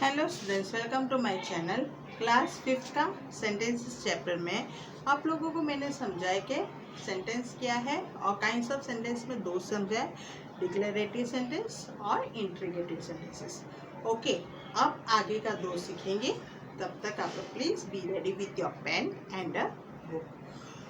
Hello students, welcome to my channel. Class 5 का sentences chapter में आप लोगों को मैंने समझाया कि सेंटेंस क्या है और काइंड्स ऑफ सेंटेंस में दो समझाए, डिक्लेरेटिव सेंटेंस और इंट्रीगेटिव सेंटेंसेस। ओके, अब आगे का दो सीखेंगे। तब तक आप लोग please be ready with your pen and a book.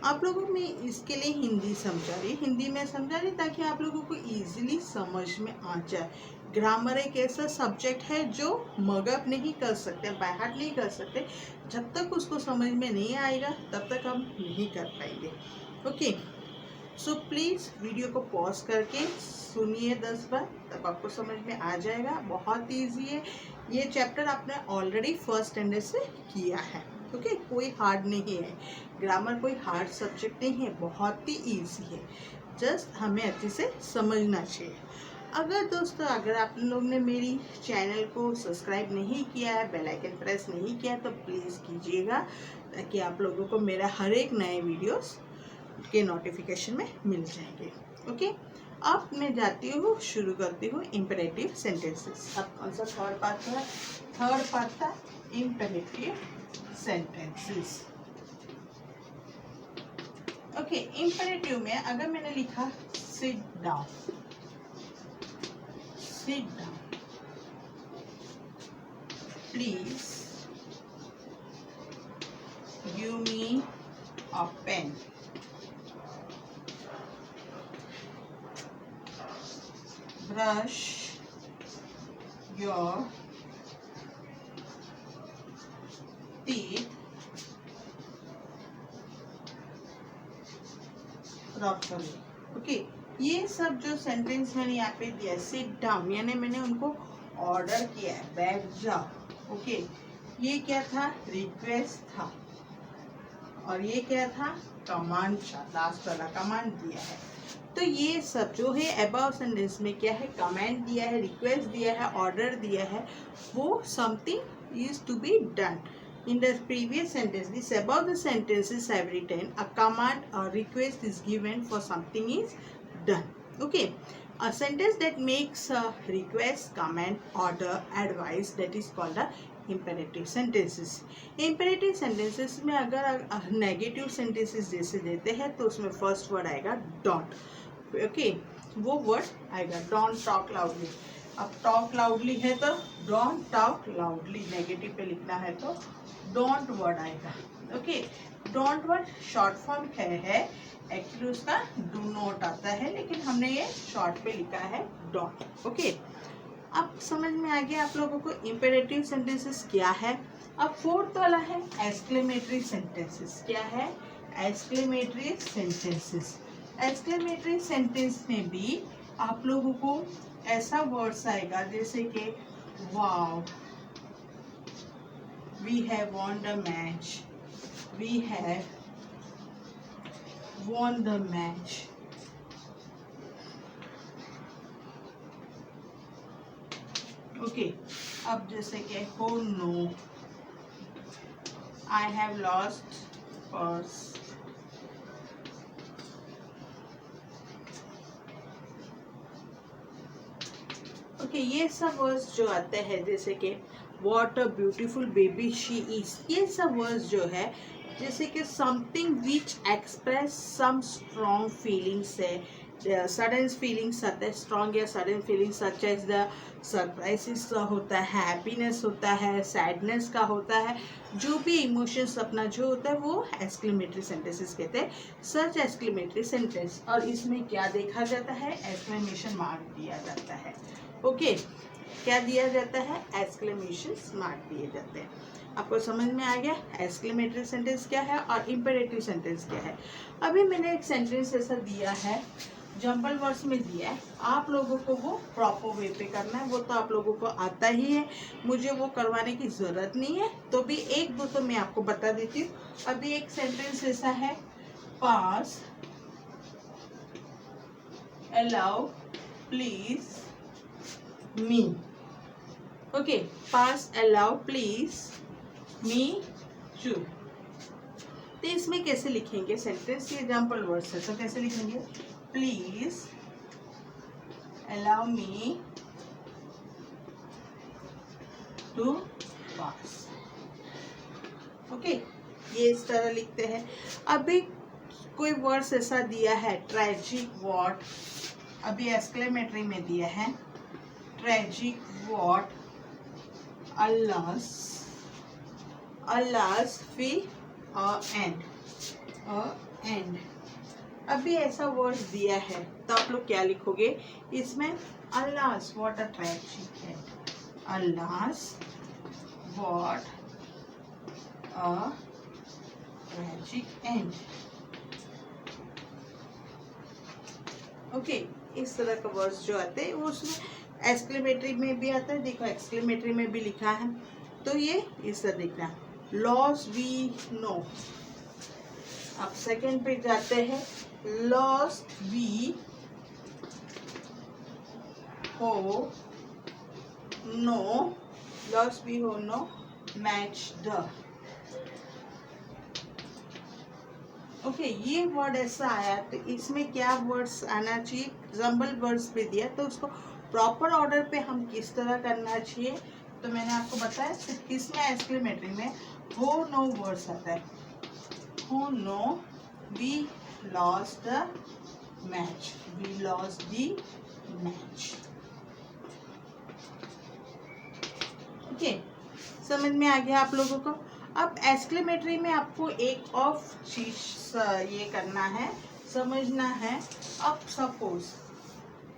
आप लोगों में इसके लिए हिंदी में समझा रही ताकि आप लोगों को इजीली समझ में आ जाए। ग्रामर एक ऐसा सब्जेक्ट है जो मगअप नहीं कर सकते, बाय हार्ट नहीं कर सकते। जब तक उसको समझ में नहीं आएगा तब तक हम नहीं कर पाएंगे। ओके, सो प्लीज़ वीडियो को पॉज करके सुनिए 10 बार, तब आपको समझ में आ जाएगा। बहुत ईजी है ये चैप्टर, आपने ऑलरेडी फर्स्ट स्टैंडर्ड से किया है। ओके, कोई हार्ड नहीं है, ग्रामर कोई हार्ड सब्जेक्ट नहीं है, बहुत ही ईजी है। जस्ट हमें अच्छे से समझना चाहिए। अगर आप लोग ने मेरी चैनल को सब्सक्राइब नहीं किया है, बेल आइकन प्रेस नहीं किया है, तो प्लीज़ कीजिएगा ताकि आप लोगों को मेरा हर एक नए वीडियोस के नोटिफिकेशन में मिल जाएंगे। ओके, अब मैं जाती हूँ, शुरू करती हूँ इम्पेरेटिव सेंटेंसेस। अब कौन सा थर्ड पार्ट था इम्पेरेटिव सेंटेंसेस। ओके, इम्पेरेटिव में अगर मैंने लिखा sit down, please give me a pen. Brush your teeth properly. Okay, ये सब जो सेंटेंस मैंने यहाँ पे दिया, सिट डाउन यानी मैंने उनको ऑर्डर किया है बैठ जाओ। ओके, ये क्या था, रिक्वेस्ट था, और ये क्या था, कमांड था। लास्ट वाला कमांड दिया है। तो ये सब जो है अबव सेंटेंस में क्या है, कमांड दिया है, रिक्वेस्ट दिया है, ऑर्डर दिया है, वो something is to be done. In the previous sentence, this above the sentences I have written, a command or request is given for something is done. Okay, a sentence that makes a request, command, order, advice, that is called a imperative sentences. Imperative sentences में अगर negative sentences जैसे देते हैं तो उसमें first word आएगा don't. Okay, वो word आएगा डोंट टॉक लाउडली। अब टॉक लाउडली है तो डोंट टॉक लाउडली, नेगेटिव पे लिखना है तो डोंट वर्ड आएगा। Okay, don't word short form है एक्चुअली उसका डू नॉट आता है, लेकिन हमने ये शॉर्ट पे लिखा है डोंट। ओके, अब समझ में आ गया आप लोगों को इम्पेरेटिव सेंटेंसेस क्या है। अब फोर्थ वाला है एक्सक्लेमेटरी सेंटेंसेस। क्या है, एक्सक्लेमेटरी सेंटेंसेस। एक्सक्लेमेटरी सेंटेंस में भी आप लोगों को ऐसा वर्ड्स आएगा जैसे कि wow, we have won the match, we have won the match. Okay, अब जैसे कि oh no, I have lost purse. Okay, ये सब वर्ड्स जो आते हैं जैसे कि what a beautiful baby she is, ये सब वर्ड्स जो है जैसे कि something which express some strong feelings है, सडन फीलिंग्स आते हैं, स्ट्रॉन्ग या sudden feelings such as the surprises होता है, हैप्पीनेस होता है, सैडनेस का होता है, जो भी इमोशंस अपना जो होता है वो एक्सक्लेमेटरी सेंटेंसेस कहते हैं, सच एक्सक्लेमेटरी सेंटेंस। और इसमें क्या देखा जाता है, एक्सक्लेमेशन मार्क दिया जाता है। ओके, क्या दिया जाता है, एक्सक्लेमेशन मार्क दिए जाते हैं। आपको समझ में आ गया एक्सक्लेमेटरी सेंटेंस क्या है और इम्पेरेटिव सेंटेंस क्या है। अभी मैंने एक सेंटेंस ऐसा दिया है, जंपल वर्ड्स में दिया है, आप लोगों को वो प्रॉपर वे पे करना है। वो तो आप लोगों को आता ही है, मुझे वो करवाने की ज़रूरत नहीं है, तो भी एक दो तो मैं आपको बता देती हूँ। अभी एक सेंटेंस ऐसा है, pass allow please me. Okay, pass allow please me too. तो इसमें कैसे लिखेंगे सेंटेंस, ये एग्जाम्पल वर्ड्स है तो कैसे लिखेंगे, please allow me to pass. Okay, ये इस तरह लिखते हैं। अभी कोई वर्ड्स ऐसा दिया है ट्रेजिक व्हाट, अभी एक्सक्लेमेटरी में दिया है ट्रेजिक व्हाट अल्लास फी एंड। अभी ऐसा वर्ड दिया है तो आप लोग क्या लिखोगे इसमें, alas what a tragic end, alas what a tragic end. Okay, इस तरह का वर्ड्स जो आते हैं वो उसमें एक्सक्लेमेटरी में भी आता है। देखो एक्सक्लेमेटरी में भी लिखा है, तो ये इस तरह दिखना है, लॉस वी नो। अब सेकंड पे जाते हैं, लॉस्ट वी हो नो, लॉस्ट वी हो नो मैच द। ओके, ये वर्ड ऐसा आया तो इसमें क्या वर्ड्स आना चाहिए, एग्जाम्पल वर्ड्स पे दिया तो उसको प्रॉपर ऑर्डर पे हम किस तरह करना चाहिए, तो मैंने आपको बताया इसमें एक्सक्लेमेटरी में हो नो वर्ड्स आता है, oh no we lost the match, we lost the match. Okay, समझ में आ गया आप लोगों को। अब एक्सक्लेमेटरी में आपको एक ऑफ चीज ये करना है, समझना है। अब सपोज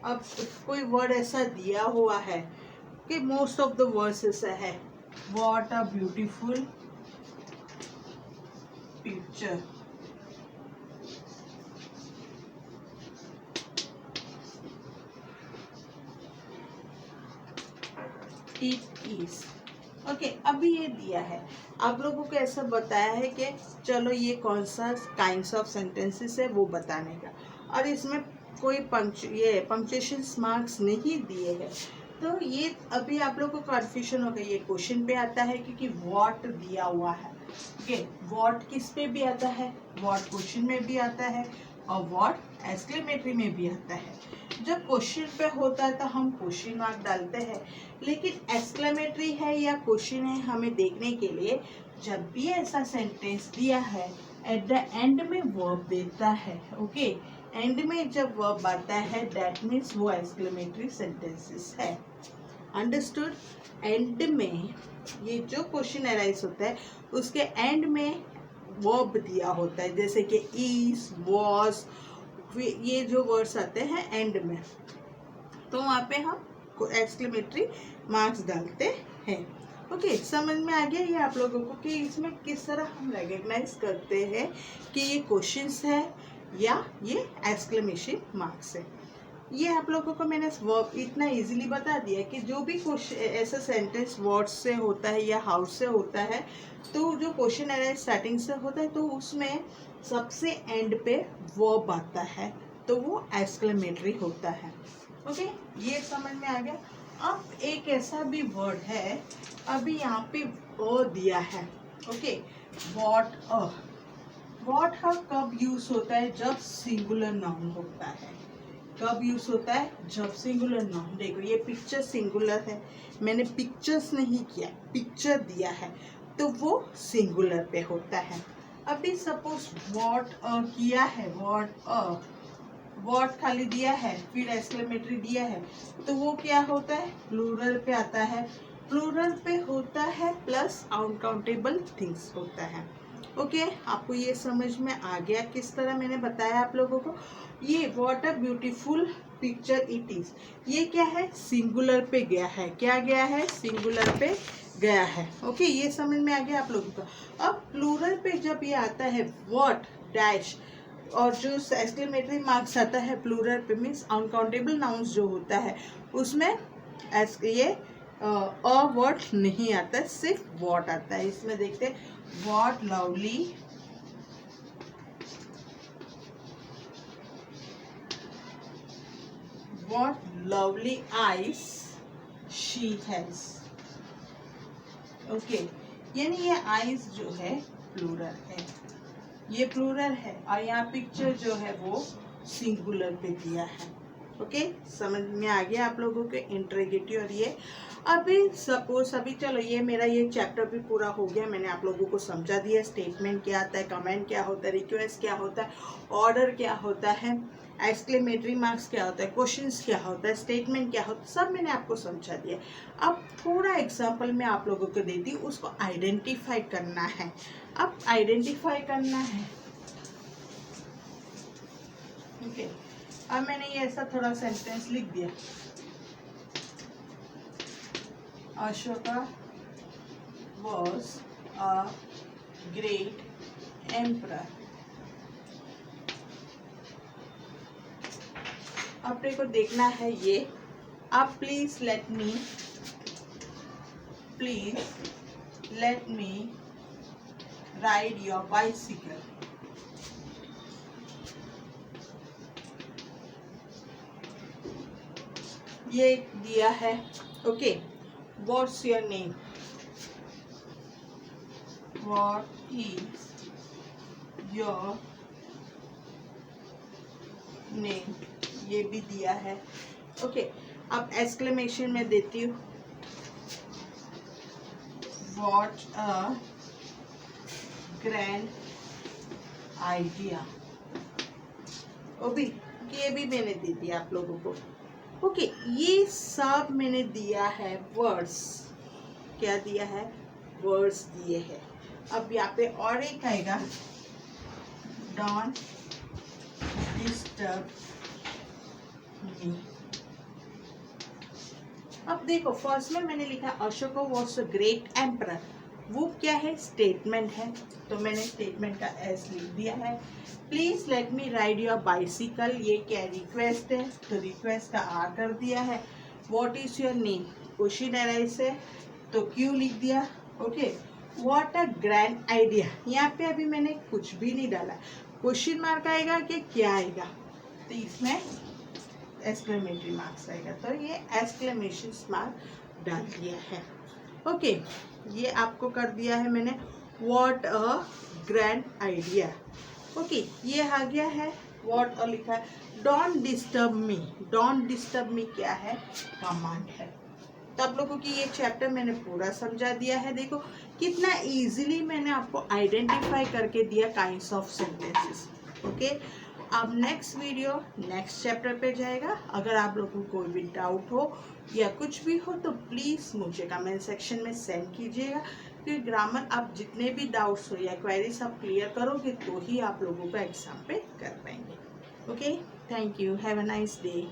अब कोई वर्ड ऐसा दिया हुआ है कि मोस्ट ऑफ द वर्ड्स ऐसा है, what a beautiful picture, it is. Okay, अभी ये दिया है, आप लोगों को ऐसा बताया है कि चलो ये कौन सा काइंड्स ऑफ सेंटेंसेस है वो बताने का, और इसमें कोई पंक्चुएशन मार्क्स नहीं दिए हैं, तो ये अभी आप लोगों को कन्फ्यूजन हो गई। ये क्वेश्चन पे आता है क्योंकि व्हाट दिया हुआ है। ओके, व्हाट किस पे भी आता है, व्हाट क्वेश्चन में भी आता है और व्हाट एक्सक्लेमेटरी में भी आता है। जब क्वेश्चन पे होता है तो हम क्वेश्चन मार्क डालते हैं, लेकिन एक्सक्लेमेटरी है या क्वेश्चन है हमें देखने के लिए जब भी ऐसा सेंटेंस दिया है एट द एंड में वर्ब देता है। ओके, एंड में जब वर्ब आता है दैट मीन्स वो एक्सक्लेमेटरी सेंटेंसेस है। अंडरस्टूड। एंड में ये जो क्वेश्चन अराइज होता है उसके एंड में वर्ब दिया होता है, जैसे कि इज, वॉज, ये जो वर्ड्स आते हैं एंड में, तो वहाँ पे हम एक्सक्लेमेटरी मार्क्स डालते हैं। ओके, समझ में आ गया ये आप लोगों को कि इसमें किस तरह हम रिकग्नाइज करते हैं कि ये क्वेश्चंस है या ये एक्सक्लेमेशन मार्क्स है। ये आप लोगों को मैंने वर्ब इतना इजीली बता दिया कि जो भी क्वेश्चन ऐसा सेंटेंस वर्ड्स से होता है या हाउस से होता है, तो जो क्वेश्चन अराइज स्टार्टिंग से होता है तो उसमें सबसे एंड पे वर्ब आता है, तो वो एक्सक्लेमेटरी होता है। ओके, ये समझ में आ गया। अब एक ऐसा भी वर्ड है, अभी यहाँ पे दिया है। ओके, व्हाट अ, व्हाट का कब यूज होता है, जब सिंगुलर नाउन होता है। कब यूज होता है, जब सिंगुलर नाउन। देखो ये पिक्चर सिंगुलर है, मैंने पिक्चर्स नहीं किया, पिक्चर दिया है, तो वो सिंगुलर पे होता है। अभी सपोज व्हाट अ किया है, व्हाट खाली दिया है, फिर एक्सक्लेमेटरी दिया है, तो वो क्या होता है, प्लूरल पे आता है। प्लूरल पे होता है प्लस अनकाउंटेबल थिंग्स होता है। ओके, आपको ये समझ में आ गया किस तरह मैंने बताया आप लोगों को। ये what a beautiful picture it is, ये क्या है, सिंगुलर पे गया है। क्या गया है, सिंगुलर पे गया है। ओके, ये समझ में आ गया आप लोगों को। अब प्लूरल पे जब ये आता है व्हाट डैश, और जो एक्सक्लेमेटरी मार्क्स आता है प्लूरल पे मीन्स अनकाउंटेबल नाउन्स जो होता है उसमें ये अ वर्ड नहीं आता है, सिर्फ व्हाट आता है। इसमें देखते हैं, what lovely what lovely eyes she has। Okay, यानी ये eyes जो है प्लूरल है, ये प्लूरल है, और यहाँ पिक्चर जो है वो सिंगुलर पे दिया है। ओके, समझ में आ गया आप लोगों के इंटरोगेटिव और ये। अभी सपोज अभी चलो ये मेरा ये चैप्टर भी पूरा हो गया, मैंने आप लोगों को समझा दिया स्टेटमेंट क्या आता है, कमेंट क्या होता है, रिक्वेस्ट क्या होता है, ऑर्डर क्या होता है, एक्सक्लेमेटरी मार्क्स क्या होता है, क्वेश्चंस क्या होता है, स्टेटमेंट क्या होता है, सब मैंने आपको समझा दिया। अब थोड़ा एग्जाम्पल मैं आप लोगों को देती हूँ, उसको आइडेंटिफाई करना है। अब आइडेंटिफाई करना है, ओके। अब मैंने ये ऐसा थोड़ा सेंटेंस लिख दिया, Ashoka was a great emperor. अपने को देखना है ये। अब please let me ride your bicycle. ये दिया है, okay. What's your name? What is your name? ये भी दिया है, ओके। अब एक्सक्लेमेशन में देती हूँ, What a grand idea। ये भी मैंने दे दिया आप लोगों को, ओके। ये सब मैंने दिया है वर्ड्स। क्या दिया है? वर्ड्स दिए हैं। अब यहाँ पे और एक आएगा, डोंट डिस्टर्ब मी। अब देखो फर्स्ट में मैंने लिखा Ashoka was a great emperor. वो क्या है? स्टेटमेंट है, तो मैंने स्टेटमेंट का एस लिख दिया है। Please let me ride your bicycle, ये क्या रिक्वेस्ट है, तो रिक्वेस्ट का आर कर दिया है। What is your name, question arise है, तो क्यों लिख दिया, okay. What a grand idea, यहाँ पे अभी मैंने कुछ भी नहीं डाला, क्वेश्चन मार्क आएगा कि क्या आएगा, तो इसमें एक्सक्लेमेटरी मार्क्स आएगा, तो ये एक्सक्लेमेशन मार्क डाल दिया है, ओके। ये आपको कर दिया है मैंने, what a grand idea, okay. ये आ गया है, व्हाट और लिखा है, don't disturb me. Don't disturb me क्या है? कमांड है। तो आप लोगों की ये चैप्टर मैंने पूरा समझा दिया है। देखो कितना इजीली मैंने आपको आइडेंटिफाई करके दिया काइंड्स ऑफ सेंटेंसेस, ओके। अब नेक्स्ट वीडियो नेक्स्ट चैप्टर पे जाएगा। अगर आप लोगों को कोई भी डाउट हो या कुछ भी हो तो प्लीज़ मुझे कमेंट सेक्शन में सेंड कीजिएगा, क्योंकि ग्रामर आप जितने भी डाउट्स हो या क्वेरीज आप क्लियर करोगे तो ही आप लोगों को एग्जाम पे कर पाएंगे, okay. Thank you, have a nice day.